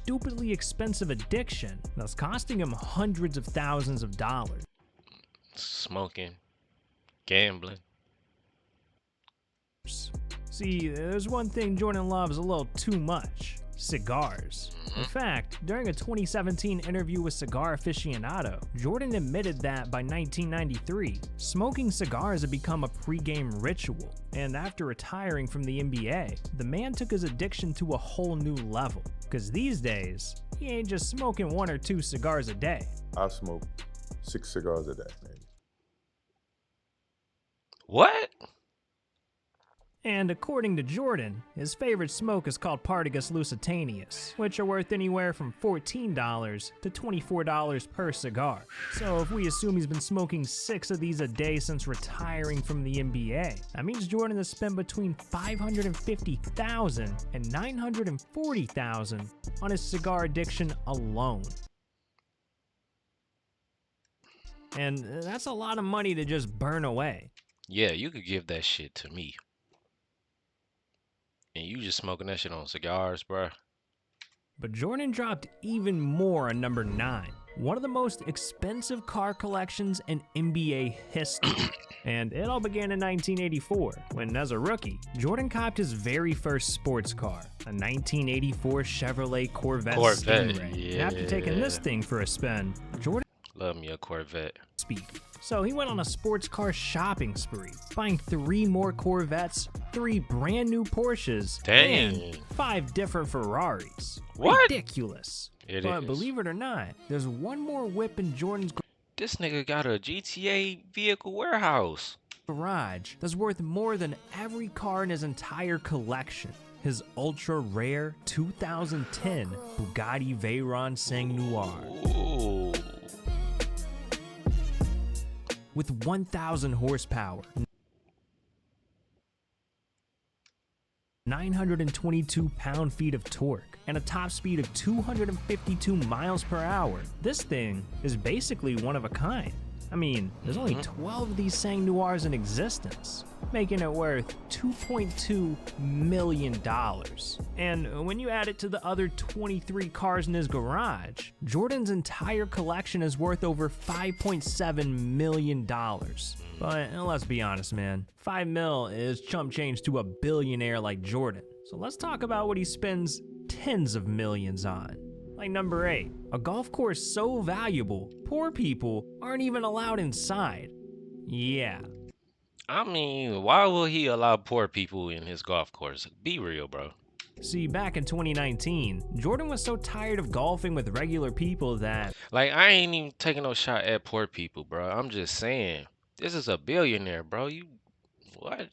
stupidly expensive addiction that's costing him hundreds of thousands of dollars. Smoking, gambling. See, there's one thing Jordan loves a little too much: cigars. In fact, during a 2017 interview with Cigar Aficionado, Jordan admitted that by 1993, smoking cigars had become a pre-game ritual, and after retiring from the NBA, the man took his addiction to a whole new level. Because these days, he ain't just smoking 1 or 2 cigars a day. I smoke 6 cigars a day, maybe. What? And according to Jordan, his favorite smoke is called Partagas Lusitaneous, which are worth anywhere from $14 to $24 per cigar. So if we assume he's been smoking 6 of these a day since retiring from the NBA, that means Jordan has spent between $550,000 and $940,000 on his cigar addiction alone. And that's a lot of money to just burn away. Yeah, you could give that shit to me. And you just smoking that shit on cigars, bruh. But Jordan dropped even more on number 9, one of the most expensive car collections in NBA history. And it all began in 1984, when as a rookie, Jordan copped his very first sports car, a 1984 Chevrolet Corvette Stingray. Yeah. And after taking this thing for a spin, Jordan Love me a Corvette. speed. So he went on a sports car shopping spree, buying 3 more Corvettes, 3 brand new Porsches, Dang. and 5 different Ferraris. What? Ridiculous. It But is. believe it or not, there's one more whip in Jordan's This nigga got a GTA vehicle warehouse. garage that's worth more than every car in his entire collection. His ultra rare 2010 Bugatti Veyron Sang Noir. Ooh. With 1,000 horsepower, 922 pound-feet of torque, and a top speed of 252 miles per hour. This thing is basically one of a kind. I mean, there's only 12 of these Sang Noirs in existence, making it worth $2.2 million. And when you add it to the other 23 cars in his garage, Jordan's entire collection is worth over $5.7 million. But let's be honest, man, 5 mil is chump change to a billionaire like Jordan. So let's talk about what he spends tens of millions on. Like number 8, a golf course so valuable, poor people aren't even allowed inside. Yeah. I mean, why will he allow poor people in his golf course? Be real, bro. See, back in 2019, Jordan was so tired of golfing with regular people that Like, I ain't even taking no shot at poor people, bro. I'm just saying, this is a billionaire, bro. You, what?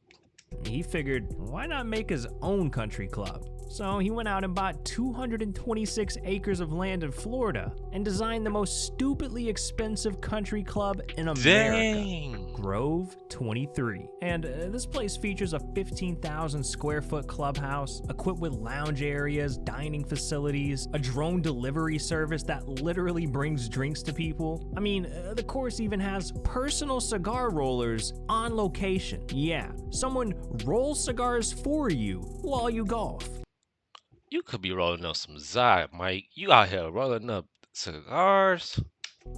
he figured, why not make his own country club? So he went out and bought 226 acres of land in Florida and designed the most stupidly expensive country club in America. Dang. Grove 23. And this place features a 15,000 square foot clubhouse, equipped with lounge areas, dining facilities, a drone delivery service that literally brings drinks to people. I mean, the course even has personal cigar rollers on location. Yeah, someone rolls cigars for you while you golf. You could be rolling up some Zy, Mike. You out here rolling up cigars.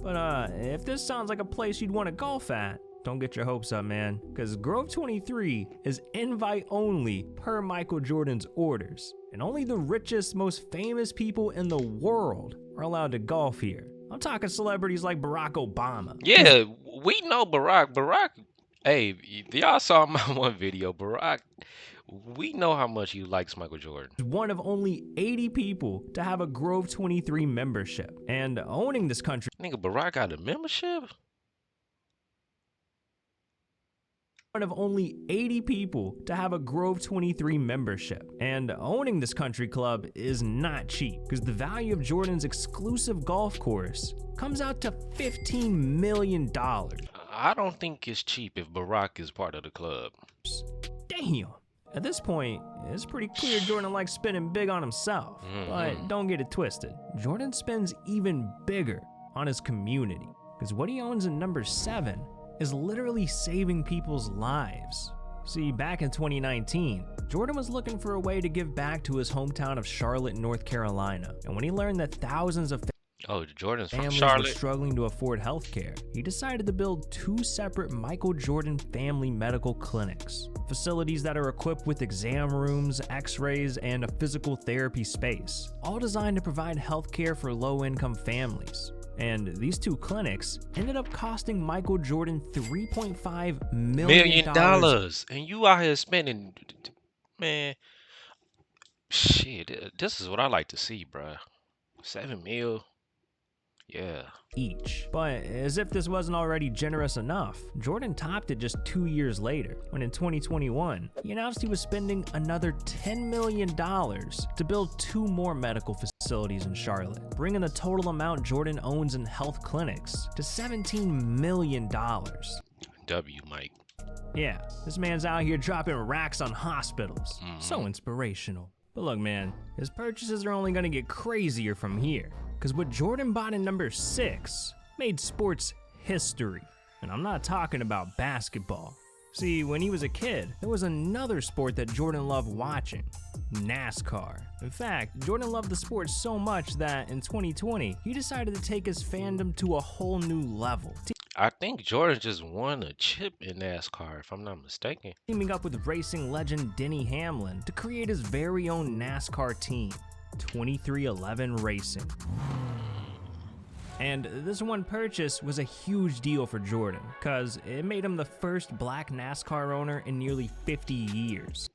But if this sounds like a place you'd want to golf at, don't get your hopes up, man, because Grove 23 is invite only per Michael Jordan's orders, and only the richest, most famous people in the world are allowed to golf here. I'm talking celebrities like Barack Obama. Yeah, we know Barack. Barack, hey, y'all saw my one video. Barack, we know how much he likes Michael Jordan. One of only 80 people to have a Grove 23 membership, and owning this country. Nigga, Barack got a membership? One of only 80 people to have a Grove 23 membership. And owning this country club is not cheap, because the value of Jordan's exclusive golf course comes out to $15 million. I don't think it's cheap if Barack is part of the club. Damn. At this point, it's pretty clear Jordan likes spending big on himself. But don't get it twisted. Jordan spends even bigger on his community, because what he owns in number 7 is literally saving people's lives. See, back in 2019, Jordan was looking for a way to give back to his hometown of Charlotte, North Carolina. And when he learned that thousands of Oh, Jordan's from families were Charlotte. struggling to afford healthcare, he decided to build 2 separate Michael Jordan family medical clinics. Facilities that are equipped with exam rooms, x-rays, and a physical therapy space, all designed to provide healthcare for low-income families. And these 2 clinics ended up costing Michael Jordan $3.5 million. And you out here spending, man, shit, this is what I like to see, bruh. 7 mil. Yeah. Each. But as if this wasn't already generous enough, Jordan topped it just 2 years later, when in 2021, he announced he was spending another $10 million to build 2 more medical facilities in Charlotte, bringing the total amount Jordan owns in health clinics to $17 million. W, Mike. Yeah, this man's out here dropping racks on hospitals. So inspirational. But look, man, his purchases are only gonna get crazier from here. Because what Jordan bought in number 6 made sports history. And I'm not talking about basketball. See, when he was a kid, there was another sport that Jordan loved watching: NASCAR. In fact, Jordan loved the sport so much that in 2020, he decided to take his fandom to a whole new level. I think Jordan just won a chip in NASCAR, if I'm not mistaken. Teaming up with racing legend Denny Hamlin to create his very own NASCAR team, 2311 Racing. And this one purchase was a huge deal for Jordan, cause it made him the first black NASCAR owner in nearly 50 years.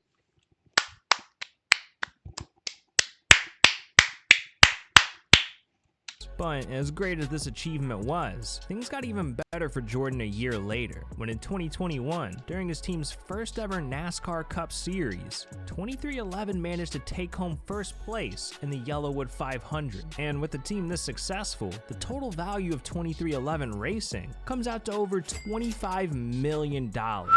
But as great as this achievement was, things got even better for Jordan a year later, when in 2021, during his team's first ever NASCAR Cup Series, 2311 managed to take home first place in the Yellowwood 500. And with a team this successful, the total value of 2311 Racing comes out to over $25 million. Damn.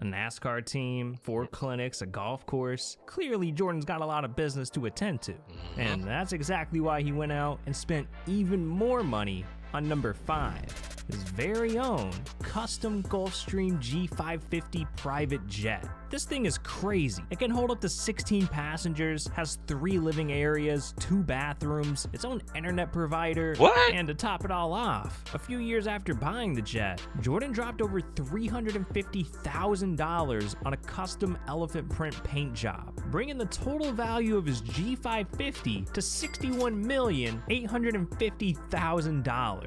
A NASCAR team, 4 clinics, a golf course. Clearly, Jordan's got a lot of business to attend to. And that's exactly why he went out and spent even more money on number 5, his very own custom Gulfstream G550 private jet. This thing is crazy. It can hold up to 16 passengers, has 3 living areas, 2 bathrooms, its own internet provider. What? And to top it all off, a few years after buying the jet, Jordan dropped over $350,000 on a custom elephant print paint job, bringing the total value of his G550 to $61,850,000.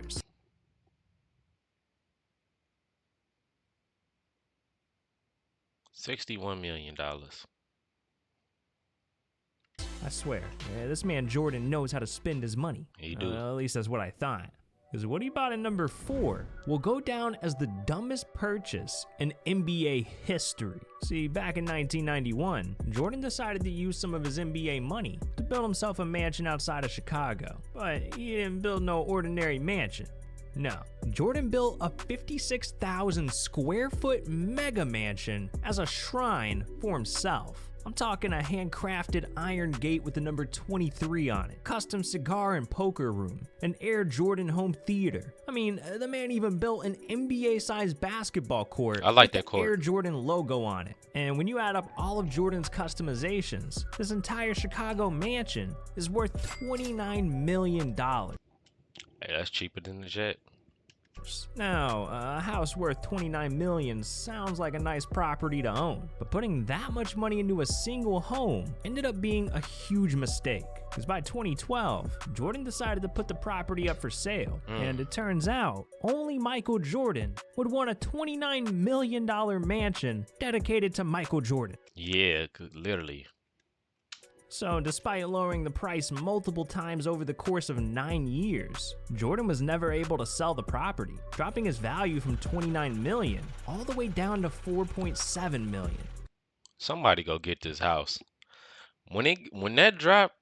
$61 million. I swear, this man Jordan knows how to spend his money. He do. At least that's what I thought. Because what he bought at number 4 will go down as the dumbest purchase in NBA history. See, back in 1991, Jordan decided to use some of his NBA money to build himself a mansion outside of Chicago. But he didn't build no ordinary mansion. No, Jordan built a 56,000 square foot mega mansion as a shrine for himself. I'm talking a handcrafted iron gate with the number 23 on it, custom cigar and poker room, an Air Jordan home theater. I mean, the man even built an NBA-sized basketball court. I like with that court. the Air Jordan logo on it. And when you add up all of Jordan's customizations, this entire Chicago mansion is worth $29 million. Hey, that's cheaper than the jet. Now, a house worth $29 million sounds like a nice property to own, but putting that much money into a single home ended up being a huge mistake. Because by 2012, Jordan decided to put the property up for sale, and it turns out only Michael Jordan would want a $29 million mansion dedicated to Michael Jordan. Yeah, literally. So despite lowering the price multiple times over the course of 9 years, Jordan was never able to sell the property, dropping his value from $29 million all the way down to $4.7 million. Somebody go get this house. When that dropped,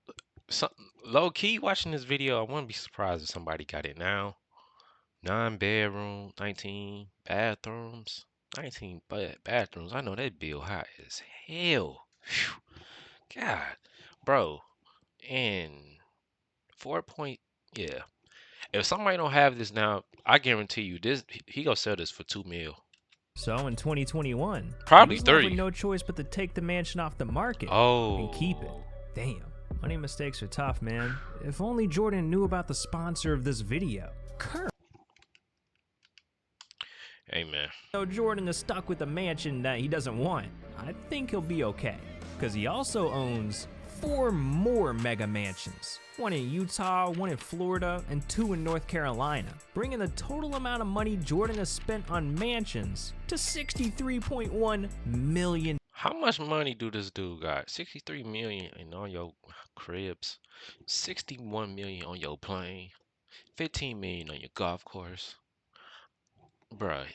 low key watching this video, I wouldn't be surprised if somebody got it now. 9 bedroom, 19 bathrooms, 19 bathrooms. I know that bill high as hell. Phew. God, bro, and 4 point, yeah. If somebody don't have this now, I guarantee you this he gonna sell this for $2 million. So in 2021, Probably he was left 3. with no choice but to take the mansion off the market Oh. and keep it. Damn, money mistakes are tough, man. If only Jordan knew about the sponsor of this video. Hey, man. So Jordan is stuck with a mansion that he doesn't want. I think he'll be okay, because he also owns 4 more mega mansions. 1 in Utah, 1 in Florida, and 2 in North Carolina, bringing the total amount of money Jordan has spent on mansions to $63.1 million. How much money do this dude got? 63 million in on your cribs, 61 million on your plane, 15 million on your golf course. Bruh.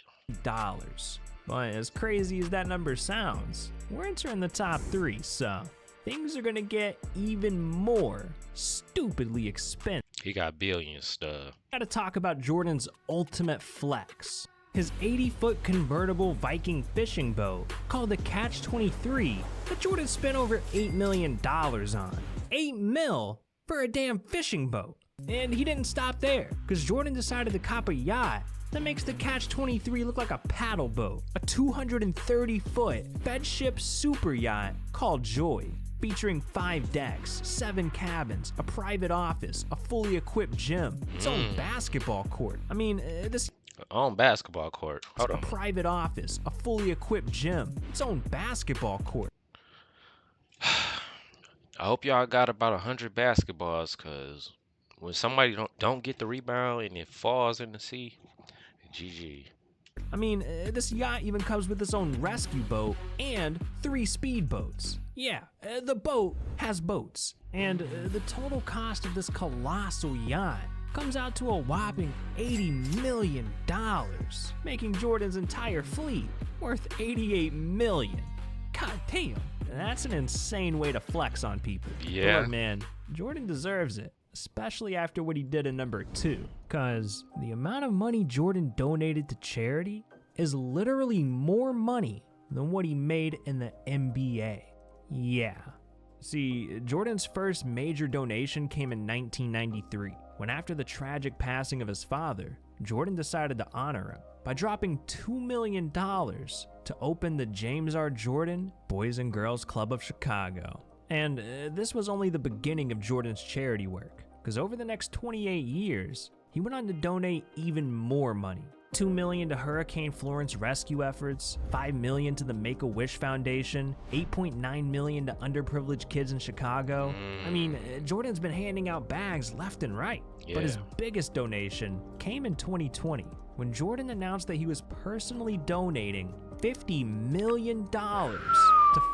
But as crazy as that number sounds, we're entering the top 3, so things are gonna get even more stupidly expensive. He got billions stuff. Gotta talk about Jordan's ultimate flex. His 80-foot convertible Viking fishing boat called the Calqc 23 that Jordan spent over $8 million on. $8 mil for a damn fishing boat. And he didn't stop there, because Jordan decided to cop a yacht that makes the Calqc 23 look like a paddle boat. A 230-foot fed-ship super yacht called Joy, featuring 5 decks, 7 cabins, a private office, a fully equipped gym, its own basketball court. I mean, this On basketball court. Hold a on. private office, a fully equipped gym, its own basketball court. I hope y'all got about 100 basketballs, cause when somebody don't get the rebound and it falls in the sea, GG. I mean, this yacht even comes with its own rescue boat and 3 speedboats. Yeah, the boat has boats. And the total cost of this colossal yacht comes out to a whopping $80 million, making Jordan's entire fleet worth $88 million. God damn, that's an insane way to flex on people. Yeah. But look, man, Jordan deserves it, especially after what he did in number 2, cause the amount of money Jordan donated to charity is literally more money than what he made in the NBA. Yeah. See, Jordan's first major donation came in 1993, when after the tragic passing of his father, Jordan decided to honor him by dropping $2 million to open the James R. Jordan Boys and Girls Club of Chicago. And this was only the beginning of Jordan's charity work, because over the next 28 years, he went on to donate even more money. $2 million to Hurricane Florence rescue efforts, $5 million to the Make-A-Wish Foundation, $8.9 million to underprivileged kids in Chicago. I mean, Jordan's been handing out bags left and right. Yeah. But his biggest donation came in 2020, when Jordan announced that he was personally donating $50 million to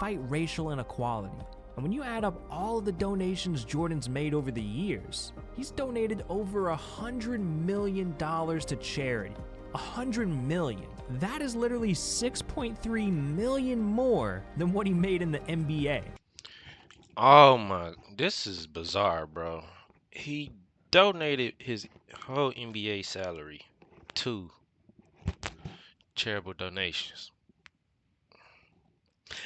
fight racial inequality. And when you add up all of the donations Jordan's made over the years, he's donated over $100 million to charity. $100 million. That is literally $6.3 million more than what he made in the NBA. Oh my, this is bizarre, bro. He donated his whole NBA salary to charitable donations.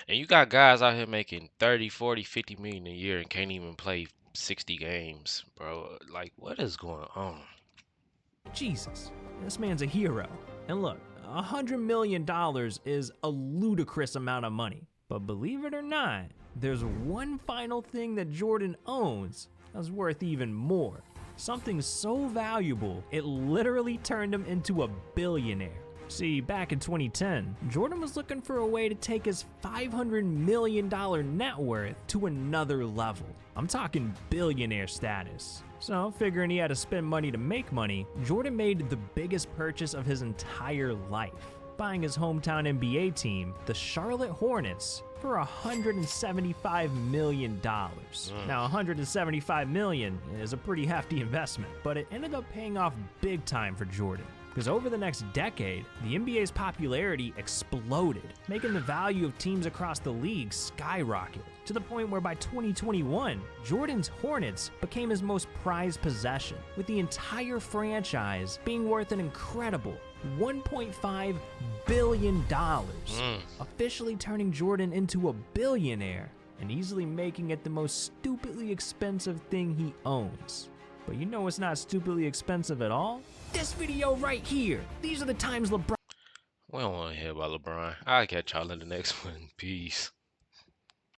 And you got guys out here making 30, 40, 50 million a year and can't even play 60 games, bro. Like, what is going on? Jesus, this man's a hero. And look, $100 million is a ludicrous amount of money. But believe it or not, there's one final thing that Jordan owns that's worth even more. Something so valuable, it literally turned him into a billionaire. See, back in 2010, Jordan was looking for a way to take his $500 million net worth to another level. I'm talking billionaire status. So, figuring he had to spend money to make money, Jordan made the biggest purchase of his entire life, buying his hometown NBA team, the Charlotte Hornets, for $175 million. Now, $175 million is a pretty hefty investment, but it ended up paying off big time for Jordan. Because over the next decade, the NBA's popularity exploded, making the value of teams across the league skyrocket, to the point where by 2021, Jordan's Hornets became his most prized possession, with the entire franchise being worth an incredible $1.5 billion, officially turning Jordan into a billionaire and easily making it the most stupidly expensive thing he owns. But you know what's not stupidly expensive at all? This video right here. These are the times LeBron. We don't want to hear about LeBron. I'll catch y'all in the next one. Peace.